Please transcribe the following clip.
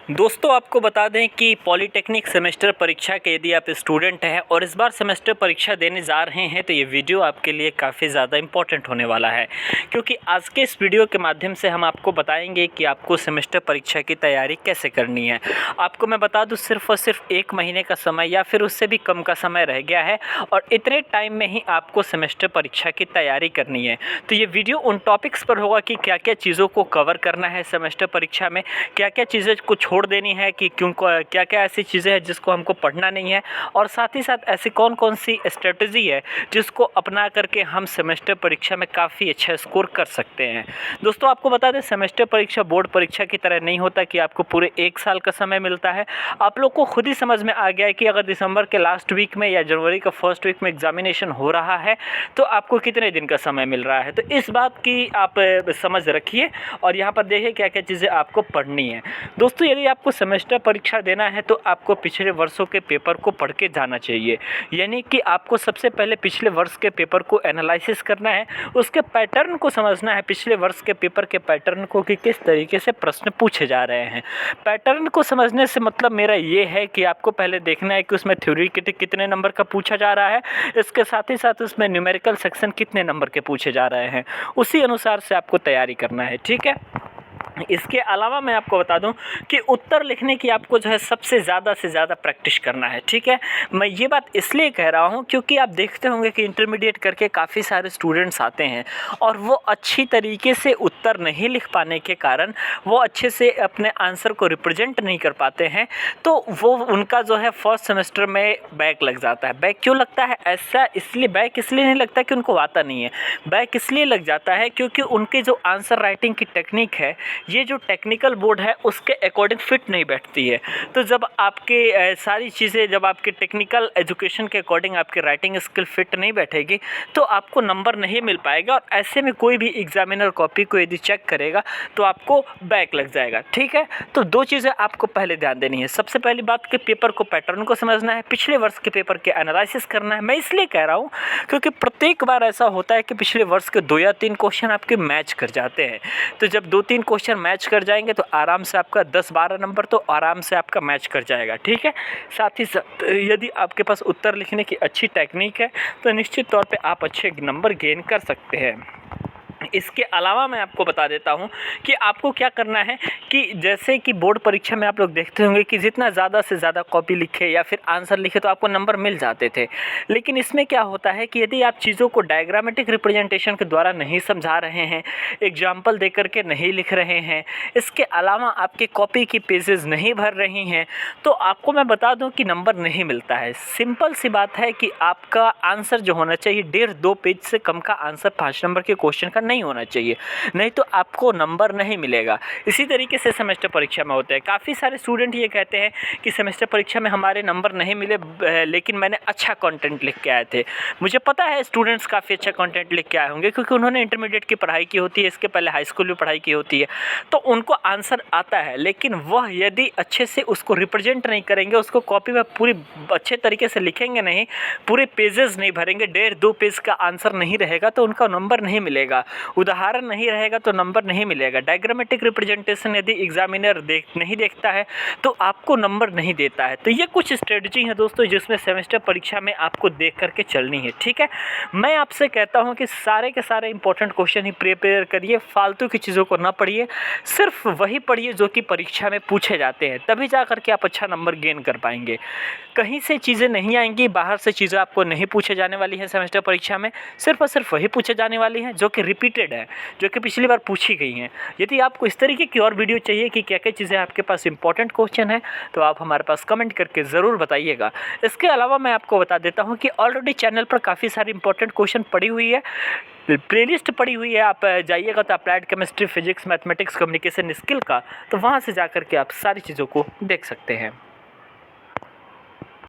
दोस्तों आपको बता दें कि पॉलिटेक्निक सेमेस्टर परीक्षा के यदि आप स्टूडेंट हैं और इस बार सेमेस्टर परीक्षा देने जा रहे हैं तो ये वीडियो आपके लिए काफ़ी ज़्यादा इम्पोर्टेंट होने वाला है, क्योंकि आज के इस वीडियो के माध्यम से हम आपको बताएंगे कि आपको सेमेस्टर परीक्षा की तैयारी कैसे करनी है। आपको मैं बता दूं सिर्फ और सिर्फ 1 महीने का समय या फिर उससे भी कम का समय रह गया है और इतने टाइम में ही आपको सेमेस्टर परीक्षा की तैयारी करनी है। तो ये वीडियो उन टॉपिक्स पर होगा कि क्या क्या चीज़ों को कवर करना है सेमेस्टर परीक्षा में, क्या क्या चीज़ें को छोड़ देनी है कि क्यों, क्या क्या ऐसी चीज़ें हैं जिसको हमको पढ़ना नहीं है, और साथ ही साथ ऐसी कौन कौन सी स्ट्रेटजी है जिसको अपना करके हम सेमेस्टर परीक्षा में काफ़ी अच्छा स्कोर कर सकते हैं। दोस्तों आपको बता दें सेमेस्टर परीक्षा बोर्ड परीक्षा की तरह नहीं होता कि आपको पूरे 1 साल का समय मिलता है। आप लोग को खुद ही समझ में आ गया है कि अगर दिसंबर के लास्ट वीक में या जनवरी का फर्स्ट वीक में एग्जामिनेशन हो रहा है तो आपको कितने दिन का समय मिल रहा है। तो इस बात की आप समझ रखिए और यहाँ पर देखिए क्या क्या चीज़ें आपको पढ़नी है। दोस्तों यदि आपको सेमेस्टर परीक्षा देना है तो आपको पिछले वर्षों के पेपर को पढ़ के जाना चाहिए, यानी कि आपको सबसे पहले पिछले वर्ष के पेपर को एनालिसिस करना है, उसके पैटर्न को समझना है, पिछले वर्ष के पेपर के पैटर्न को कि किस तरीके से प्रश्न पूछे जा रहे हैं। पैटर्न को समझने से मतलब मेरा ये है कि आपको पहले देखना है कि उसमें थ्योरी कितने नंबर का पूछा जा रहा है, इसके साथ ही साथ उसमें न्यूमेरिकल सेक्शन कितने नंबर के पूछे जा रहे हैं, उसी अनुसार से आपको तैयारी करना है। ठीक है, इसके अलावा मैं आपको बता दूं कि उत्तर लिखने की आपको जो है सबसे ज़्यादा से ज़्यादा प्रैक्टिस करना है। ठीक है, मैं ये बात इसलिए कह रहा हूं क्योंकि आप देखते होंगे कि इंटरमीडिएट करके काफ़ी सारे स्टूडेंट्स आते हैं और वो अच्छी तरीके से उत्तर नहीं लिख पाने के कारण वो अच्छे से अपने आंसर को रिप्रेजेंट नहीं कर पाते हैं, तो वो उनका जो है फर्स्ट सेमेस्टर में बैक लग जाता है। बैक क्यों लगता है? ऐसा इसलिए बैक इसलिए नहीं लगता कि उनको आता नहीं है, बैक इसलिए लग जाता है क्योंकि उनके जो आंसर राइटिंग की टेक्निक है, ये जो टेक्निकल बोर्ड है उसके अकॉर्डिंग फिट नहीं बैठती है। तो जब आपके सारी चीज़ें जब आपके टेक्निकल एजुकेशन के अकॉर्डिंग आपके राइटिंग स्किल फिट नहीं बैठेगी तो आपको नंबर नहीं मिल पाएगा और ऐसे में कोई भी एग्जामिनर कॉपी को यदि चेक करेगा तो आपको बैक लग जाएगा। ठीक है, तो 2 चीज़ें आपको पहले ध्यान देनी है। सबसे पहली बात कि पेपर को पैटर्न को समझना है, पिछले वर्ष के पेपर के एनालिसिस करना है। मैं इसलिए कह रहा हूँ क्योंकि प्रत्येक बार ऐसा होता है कि पिछले वर्ष के 2 या 3 क्वेश्चन आपके मैच कर जाते हैं। तो जब 2-3 क्वेश्चन मैच कर जाएंगे तो आराम से आपका 10-12 नंबर तो आराम से आपका मैच कर जाएगा। ठीक है, साथ ही साथ यदि आपके पास उत्तर लिखने की अच्छी टेक्निक है तो निश्चित तौर पे आप अच्छे नंबर गेन कर सकते हैं। इसके अलावा मैं आपको बता देता हूं कि आपको क्या करना है कि जैसे कि बोर्ड परीक्षा में आप लोग देखते होंगे कि जितना ज़्यादा से ज़्यादा कॉपी लिखे या फिर आंसर लिखे तो आपको नंबर मिल जाते थे, लेकिन इसमें क्या होता है कि यदि आप चीज़ों को डायग्रामेटिक रिप्रेजेंटेशन के द्वारा नहीं समझा रहे हैं, एग्जाम्पल दे करके नहीं लिख रहे हैं, इसके अलावा आपके कॉपी की पेजेस नहीं भर रही हैं, तो आपको मैं बता दूँ कि नंबर नहीं मिलता है। सिंपल सी बात है कि आपका आंसर जो होना चाहिए 1.5-2 पेज से कम का आंसर 5 नंबर के क्वेश्चन का नहीं होना चाहिए, नहीं तो आपको नंबर नहीं मिलेगा। इसी तरीके से सेमेस्टर परीक्षा में होता है। काफ़ी सारे स्टूडेंट ये कहते हैं कि सेमेस्टर परीक्षा में हमारे नंबर नहीं मिले लेकिन मैंने अच्छा कंटेंट लिख के आए थे। मुझे पता है स्टूडेंट्स काफ़ी अच्छा कंटेंट लिख के आए होंगे क्योंकि उन्होंने इंटरमीडिएट की पढ़ाई की होती है, इसके पहले हाई स्कूल में पढ़ाई की होती है, तो उनको आंसर आता है, लेकिन वह यदि अच्छे से उसको रिप्रेजेंट नहीं करेंगे, उसको कॉपी में पूरी अच्छे तरीके से लिखेंगे नहीं, पूरे पेजेस नहीं भरेंगे, 1.5-2 पेज का आंसर नहीं रहेगा तो उनका नंबर नहीं मिलेगा, उदाहरण नहीं रहेगा तो नंबर नहीं मिलेगा। डायग्रामेटिक रिप्रेजेंटेशन यदि एग्जामिनर नहीं देखता है तो आपको नंबर नहीं देता है। तो ये कुछ स्ट्रेटजी है दोस्तों जिसमें सेमेस्टर परीक्षा में आपको देख करके चलनी है। ठीक है, मैं आपसे कहता हूं कि सारे के सारे इंपॉर्टेंट क्वेश्चन ही प्रिपेयर करिए, फालतू की चीज़ों को ना पढ़िए, सिर्फ वही पढ़िए जो कि परीक्षा में पूछे जाते हैं, तभी जा करके आप अच्छा नंबर गेन कर पाएंगे। कहीं से चीज़ें नहीं आएंगी, बाहर से चीज़ें आपको नहीं पूछे जाने वाली हैं सेमेस्टर परीक्षा में, सिर्फ और सिर्फ वही पूछे जाने वाली हैं जो कि रिपीटेड है, जो कि पिछली बार पूछी गई हैं। यदि आपको इस तरीके की और वीडियो चाहिए कि क्या क्या चीज़ें आपके पास इंपॉर्टेंट क्वेश्चन है तो आप हमारे पास कमेंट करके ज़रूर बताइएगा। इसके अलावा मैं आपको बता देता हूं कि ऑलरेडी चैनल पर काफ़ी सारी इंपॉर्टेंट क्वेश्चन पड़ी हुई है, प्लेलिस्ट पड़ी हुई है, आप जाइएगा तो applied chemistry, physics, mathematics, communication skill का, तो वहाँ से जा कर के आप सारी चीज़ों को देख सकते हैं।